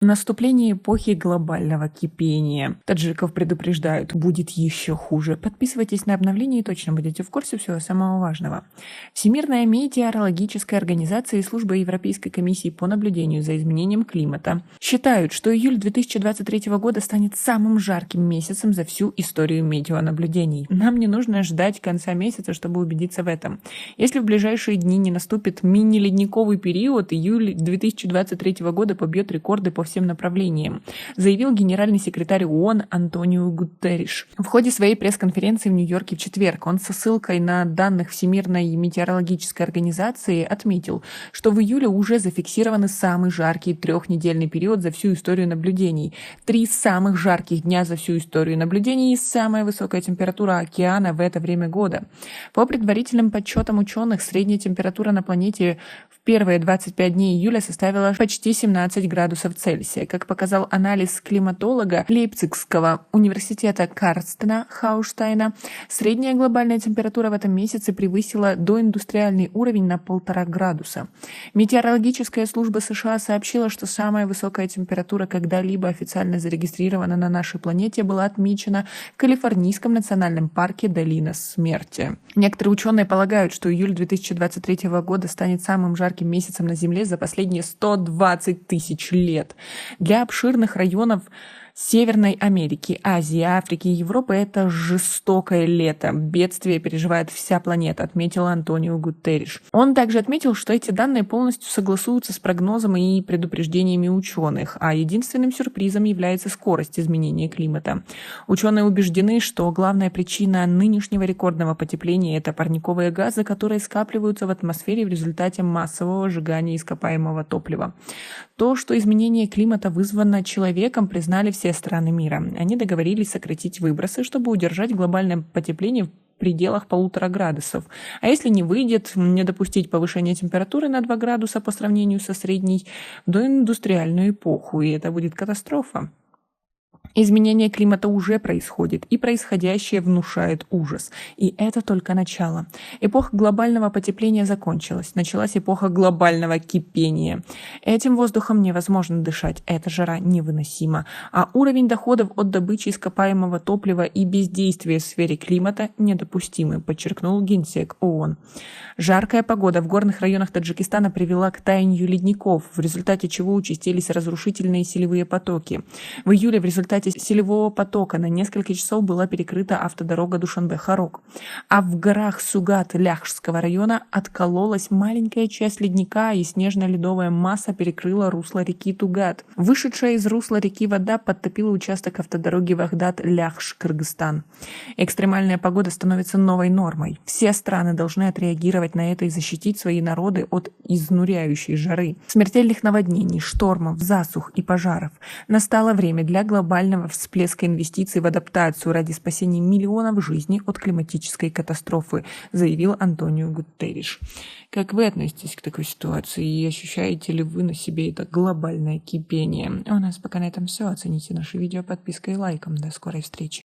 Наступление эпохи глобального кипения. Таджиков предупреждают, будет еще хуже. Подписывайтесь на обновления и точно будете в курсе всего самого важного. Всемирная метеорологическая организация и служба Европейской комиссии по наблюдению за изменением климата считают, что июль 2023 года станет самым жарким месяцем за всю историю метеонаблюдений. Нам не нужно ждать конца месяца, чтобы убедиться в этом. Если в ближайшие дни не наступит мини-ледниковый период, июль 2023 года побьет рекорды по всем направлениям, заявил генеральный секретарь ООН Антонио Гутерриш. В ходе своей пресс-конференции в Нью-Йорке в четверг он со ссылкой на данных Всемирной метеорологической организации отметил, что в июле уже зафиксированы самый жаркий трехнедельный период за всю историю наблюдений, 3 самых жарких дня за всю историю наблюдений и самая высокая температура океана в это время года. По предварительным подсчетам ученых, средняя температура на планете в первые 25 дней июля составила почти 17 градусов Цельсия. Как показал анализ климатолога Лейпцигского университета Карстена Хаустайна, средняя глобальная температура в этом месяце превысила доиндустриальный уровень на 1,5 градуса. Метеорологическая служба США сообщила, что самая высокая температура, когда-либо официально зарегистрирована на нашей планете, была отмечена в Калифорнийском национальном парке Долина Смерти. Некоторые ученые полагают, что июль 2023 года станет самым жарким месяцем на Земле за последние 120 тысяч лет. Для обширных районов Северной Америки, Азии, Африки и Европы это жестокое лето. Бедствие переживает вся планета, отметил Антонио Гутерриш. Он также отметил, что эти данные полностью согласуются с прогнозом и предупреждениями ученых, а единственным сюрпризом является скорость изменения климата. Ученые убеждены, что главная причина нынешнего рекордного потепления – это парниковые газы, которые скапливаются в атмосфере в результате массового сжигания ископаемого топлива. То, что изменение климата вызвано человеком, признали все страны мира. Они договорились сократить выбросы, чтобы удержать глобальное потепление в пределах 1,5 градусов. А если не выйдет, не допустить повышения температуры на 2 градуса по сравнению со средней доиндустриальную эпоху, и это будет катастрофа. Изменение климата уже происходит, и происходящее внушает ужас. И это только начало. Эпоха глобального потепления закончилась. Началась эпоха глобального кипения. Этим воздухом невозможно дышать, эта жара невыносима. А уровень доходов от добычи ископаемого топлива и бездействия в сфере климата недопустимы, подчеркнул Генсек ООН. Жаркая погода в горных районах Таджикистана привела к таянию ледников, в результате чего участились разрушительные селевые потоки. В июле в результате селевого потока на несколько часов была перекрыта автодорога Душанбе-Харок, а в горах Сугат-Ляхшского района откололась маленькая часть ледника, и снежно-ледовая масса перекрыла русло реки Тугат. Вышедшая из русла реки вода подтопила участок автодороги Вагдад-Ляхш-Кыргызстан. Экстремальная погода становится новой нормой. Все страны должны отреагировать на это и защитить свои народы от изнуряющей жары, смертельных наводнений, штормов, засух и пожаров. Настало время для глобального всплеска инвестиций в адаптацию ради спасения миллионов жизней от климатической катастрофы, заявил Антонио Гутерриш. Как вы относитесь к такой ситуации и ощущаете ли вы на себе это глобальное кипение? У нас пока на этом все. Оцените наше видео подпиской и лайком. До скорой встречи.